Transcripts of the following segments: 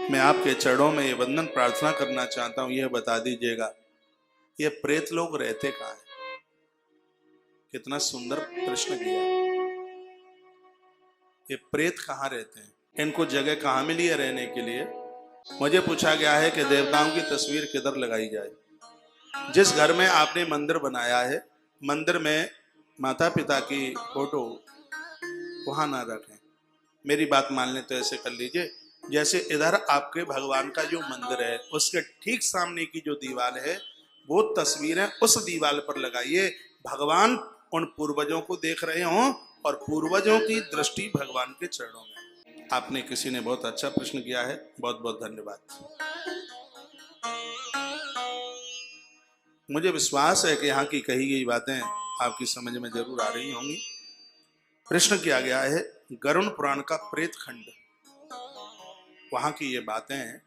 मैं आपके चरणों में ये वंदन प्रार्थना करना चाहता हूं, यह बता दीजिएगा ये प्रेत लोग रहते कहाँ हैं? कितना सुंदर प्रश्न किया। ये प्रेत कहाँ रहते हैं? इनको जगह कहाँ मिली है रहने के लिए? मुझे पूछा गया है कि देवताओं की तस्वीर किधर लगाई जाए। जिस घर में आपने मंदिर बनाया है, मंदिर में माता पिता की फोटो वहां ना रखें। मेरी बात मान लें तो ऐसे कर लीजिए, जैसे इधर आपके भगवान का जो मंदिर है उसके ठीक सामने की जो दीवार है वो तस्वीरें उस दीवार पर लगाइए। भगवान उन पूर्वजों को देख रहे हों और पूर्वजों की दृष्टि भगवान के चरणों में। आपने किसी ने बहुत अच्छा प्रश्न किया है, बहुत बहुत धन्यवाद। मुझे विश्वास है कि यहाँ की कही गई बातें आपकी समझ में जरूर आ रही होंगी। प्रश्न किया गया है गरुड़ पुराण का प्रेत खंड, वहां की ये बातें हैं।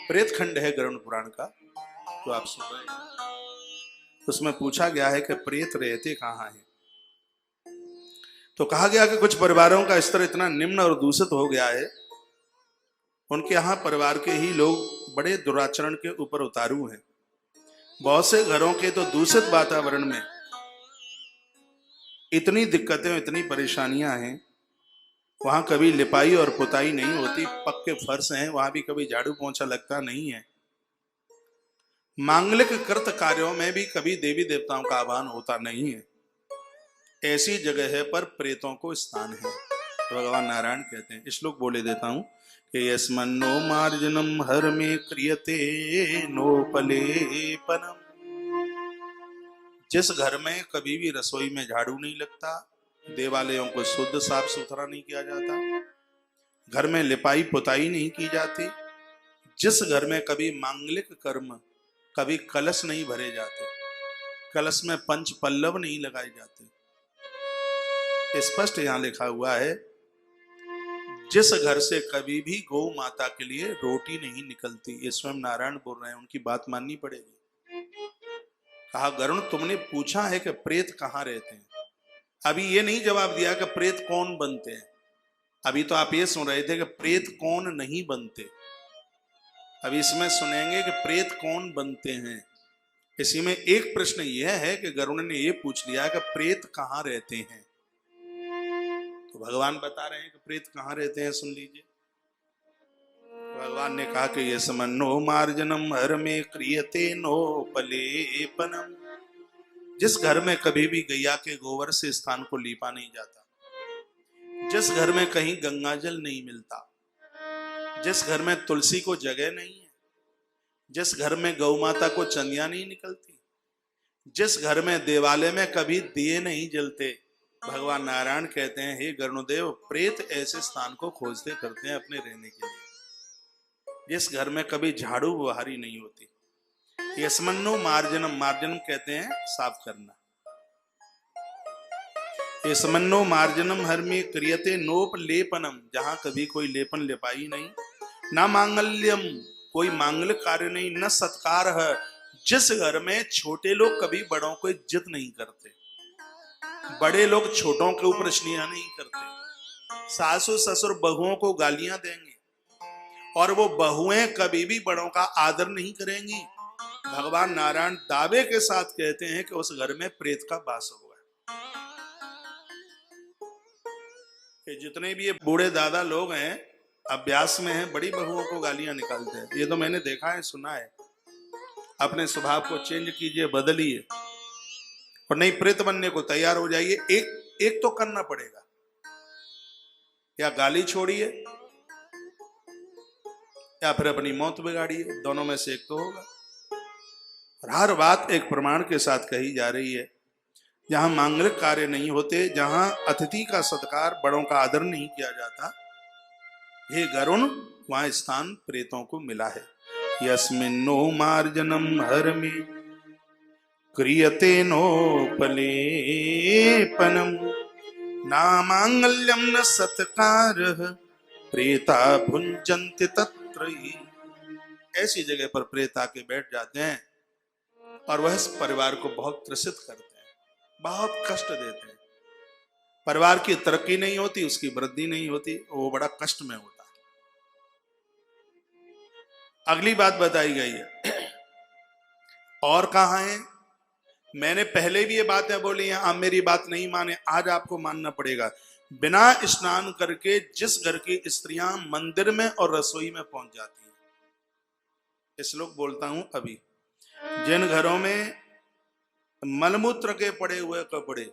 प्रेत खंड है गरुड़ पुराण का जो आप सुन रहे हैं। उसमें पूछा गया है कि प्रेत रहते कहाँ हैं। तो कहा गया कि कुछ परिवारों का स्तर इतना निम्न और दूषित हो गया है, उनके यहाँ परिवार के ही लोग बड़े दुराचरण के ऊपर उतारू हैं। बहुत से घरों के तो दूषित वातावरण में इतनी दिक्कतें, इतनी परेशानियां हैं, वहां कभी लिपाई और पुताई नहीं होती, पक्के फर्श हैं, वहां भी कभी झाड़ू पोंछा लगता नहीं है। मांगलिक कृत कार्यों में भी कभी देवी देवताओं का आह्वान होता नहीं है। ऐसी जगह पर प्रेतों को स्थान है। भगवान नारायण कहते हैं, श्लोक बोले देता हूं कि यस्मन्नो मार्जनम हर में क्रियते नोपलेपनम। जिस घर में कभी भी रसोई में झाड़ू नहीं लगता, देवालयों को शुद्ध साफ सुथरा नहीं किया जाता, घर में लिपाई पुताई नहीं की जाती, जिस घर में कभी मांगलिक कर्म, कभी कलश नहीं भरे जाते, कलश में पंच पल्लव नहीं लगाए जाते, स्पष्ट यहां लिखा हुआ है जिस घर से कभी भी गौ माता के लिए रोटी नहीं निकलती, ये स्वयं नारायण बोल रहे हैं, उनकी बात माननी पड़ेगी। कहा गरुड़ तुमने पूछा है कि प्रेत कहाँ रहते हैं, अभी ये नहीं जवाब दिया कि प्रेत कौन बनते हैं। अभी तो आप ये सुन रहे थे कि प्रेत कौन नहीं बनते, अभी इसमें सुनेंगे कि प्रेत कौन बनते हैं। इसी में एक प्रश्न यह है कि गरुड़ ने ये पूछ लिया कि प्रेत कहाँ रहते हैं, तो भगवान बता रहे हैं कि प्रेत कहाँ रहते हैं, सुन लीजिए। भगवान ने कहा कि ये समन्नो मार्जनम हर में क्रियते नोपलेपनम। जिस घर में कभी भी गैया के गोबर से स्थान को लीपा नहीं जाता, जिस घर में कहीं गंगा जल नहीं मिलता, जिस घर में तुलसी को जगह नहीं है, जिस घर में गौ माता को चंदियां नहीं निकलती, जिस घर में देवालय में कभी दिए नहीं जलते, भगवान नारायण कहते हैं हे गरुड़देव, प्रेत ऐसे स्थान को खोजते करते हैं अपने रहने के लिए। जिस घर में कभी झाड़ू बुहारी नहीं होती, यस्मन्नो मार्जनम, मार्जनम कहते हैं साफ करना, यस्मन्नो मार्जनम हर में क्रियते नोप लेपनम, जहां कभी कोई लेपन लेपाई नहीं, ना मांगल्यम, कोई मांगलिक कार्य नहीं, न सत्कार है, जिस घर में छोटे लोग कभी बड़ों को इज्जत नहीं करते, बड़े लोग छोटों के ऊपर स्नेह नहीं करते, सासू ससुर बहुओं को गालियां देंगे और वो बहुएं कभी भी बड़ों का आदर नहीं करेंगी। भगवान नारायण दावे के साथ कहते हैं कि उस घर में प्रेत का वास हुआ है। जितने भी ये बूढ़े दादा लोग हैं अभ्यास में हैं, बड़ी बहुओं को गालियां निकालते हैं, ये तो मैंने देखा है, सुना है। अपने स्वभाव को चेंज कीजिए, बदलिए, और नहीं प्रेत बनने को तैयार हो जाइए। एक तो करना पड़ेगा, या गाली छोड़िए या फिर अपनी मौत बिगाड़िए, दोनों में से एक तो होगा। और हर बात एक प्रमाण के साथ कही जा रही है। जहां मांगलिक कार्य नहीं होते, जहां अतिथि का सत्कार, बड़ों का आदर नहीं किया जाता, हे गरुड़, वहां स्थान प्रेतों को मिला है। यस्मिन्नो मार्जनम हर में क्रियते नोपलेपनम, ना मांगल्यम न सत्कारः प्रेता भुंजन्ति तत्र ही। ऐसी जगह पर प्रेत आके बैठ जाते हैं और वह इस परिवार को बहुत त्रसित करते हैं, बहुत कष्ट देते हैं। परिवार की तरक्की नहीं होती, उसकी वृद्धि नहीं होती, वो बड़ा कष्ट में होता है। अगली बात बताई गई है, और कहां है? मैंने पहले भी ये बातें बोली हैं, आप मेरी बात नहीं माने, आज आपको मानना पड़ेगा। बिना स्नान करके जिस घर की स्त्रियां मंदिर में और रसोई में पहुंच जाती हैं, इस श्लोक बोलता हूं अभी, जिन घरों में मलमूत्र के पड़े हुए कपड़े,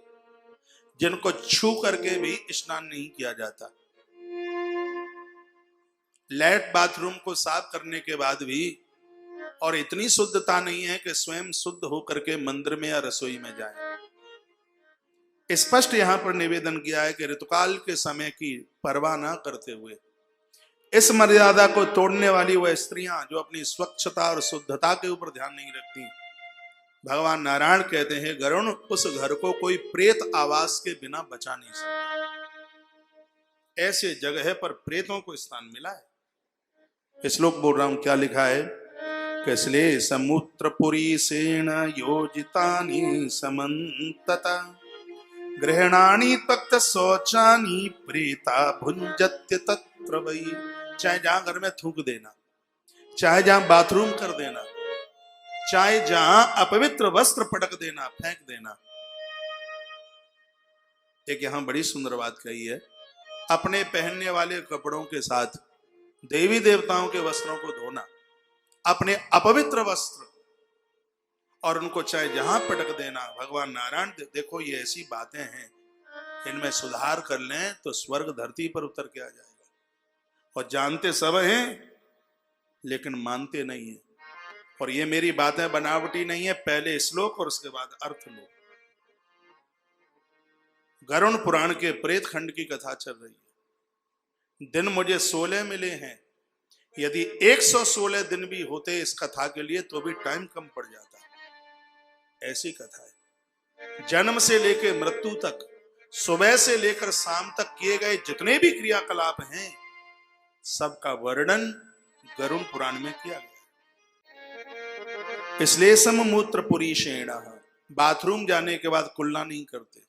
जिनको छू करके भी स्नान नहीं किया जाता, लैट बाथरूम को साफ करने के बाद भी और इतनी शुद्धता नहीं है कि स्वयं शुद्ध होकर के मंदिर में या रसोई में जाए। स्पष्ट यहां पर निवेदन किया है कि ऋतुकाल के समय की परवाह न करते हुए इस मर्यादा को तोड़ने वाली वह स्त्रियां जो अपनी स्वच्छता और शुद्धता के ऊपर ध्यान नहीं रखती, भगवान नारायण कहते हैं गरुण, उस घर को कोई प्रेत आवास के बिना बचा नहीं सकता। ऐसे जगह पर प्रेतों को स्थान मिला है। श्लोक बोल रहा हूं, क्या लिखा है? कैसले समुद्रपुरी सेन योजितानि समन्तता ग्रहणानि तक्त शौचानि प्रेता भुंजत्य तत्र वै। चाहे जहां घर में थूक देना, चाहे जहां बाथरूम कर देना, चाहे जहां अपवित्र वस्त्र पटक देना, फेंक देना। एक यहां बड़ी सुंदर बात कही है, अपने पहनने वाले कपड़ों के साथ देवी देवताओं के वस्त्रों को धोना, अपने अपवित्र वस्त्र, और उनको चाहे जहां पटक देना। भगवान नारायण देखो, ये ऐसी बातें हैं, इनमें सुधार कर लें तो स्वर्ग धरती पर उतर के आ जाएगा। और जानते सब हैं लेकिन मानते नहीं है। और ये मेरी बातें बनावटी नहीं है, पहले श्लोक और उसके बाद अर्थ लो। गरुण पुराण के प्रेत खंड की कथा चल रही है। दिन मुझे 16 मिले हैं, यदि 116 दिन भी होते इस कथा के लिए तो भी टाइम कम पड़ जाता। ऐसी कथा है। जन्म से लेकर मृत्यु तक, सुबह से लेकर शाम तक किए गए जितने भी क्रियाकलाप हैं, सबका वर्णन गरुण पुराण में किया गया। इसलिए सममूत्र पुरीषेण, बाथरूम जाने के बाद कुल्ला नहीं करते।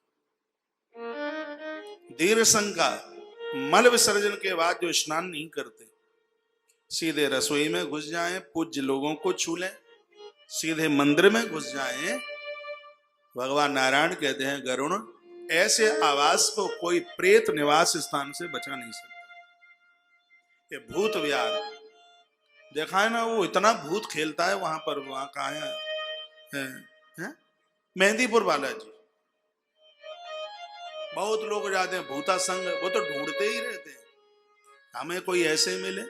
दीर्घ संका, मल विसर्जन के बाद जो स्नान नहीं करते, सीधे रसोई में घुस जाएं, पूज्य लोगों को छू लें, सीधे मंदिर में घुस जाएं। भगवान नारायण कहते हैं गरुण, ऐसे आवास को कोई प्रेत निवास स्थान से बचा नहीं सकता। ये भूत विहार देखा है ना, वो इतना भूत खेलता है वहां पर। वहां कहाँ है? मेहंदीपुर बालाजी। बहुत लोग जाते हैं भूता संग, वो तो ढूंढते ही रहते हैं, हमें कोई ऐसे मिले।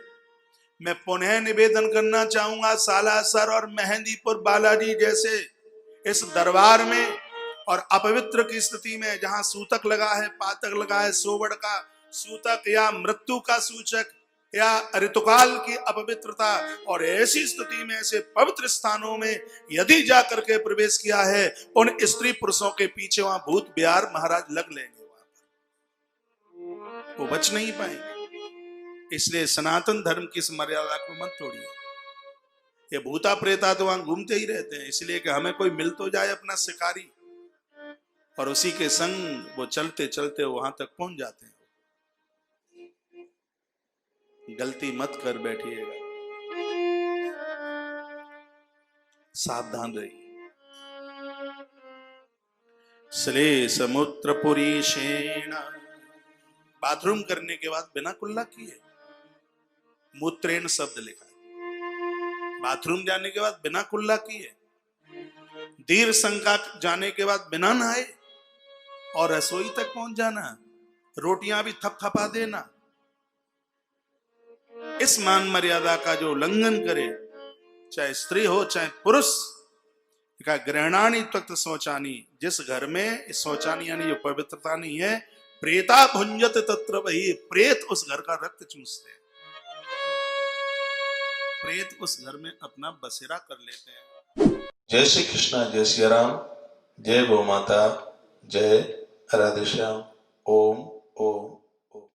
मैं पुनः निवेदन करना चाहूंगा, सालासर और मेहंदीपुर बालाजी जैसे इस दरबार में और अपवित्र की स्थिति में, जहां सूतक लगा है, पातक लगा है, सोवड़ का सूतक या मृत्यु का सूचक या ऋतुकाल की अपवित्रता, और ऐसी स्थिति में ऐसे पवित्र स्थानों में यदि जाकर के प्रवेश किया है, उन स्त्री पुरुषों के पीछे वहां भूत बिहार महाराज लग लेंगे, वहां पर वो बच नहीं पाएंगे। इसलिए सनातन धर्म की इस मर्यादा को मत तोड़िए। ये भूता प्रेता तो वहां घूमते ही रहते हैं, इसलिए कि हमें कोई मिल तो जाए अपना शिकारी, और उसी के संग वो चलते चलते वहां तक पहुंच जाते हैं। गलती मत कर बैठिएगा, सावधान रहिए। श्लेष मूत्र पुरीषेण, बाथरूम करने के बाद बिना कुल्ला किए, मूत्रेण शब्द लिखा है। बाथरूम जाने के बाद बिना कुल्ला किए, दीर्घ संका जाने के बाद बिना नहाए, और रसोई तक पहुंच जाना, रोटियां भी थपथपा देना। इस मान मर्यादा का जो उल्लंघन करे, चाहे स्त्री हो चाहे पुरुष, ग्रहणानि तक्त शौचानी, जिस घर में शौचानी यानी जो पवित्रता नहीं है, प्रेता भुंजत तत्र वही, प्रेत उस घर का रक्त चूसते हैं, प्रेत उस घर में अपना बसेरा कर लेते हैं। जय श्री कृष्णा, जय श्री राम, जय गौ माता, जय राधे श्याम। ओम ओम।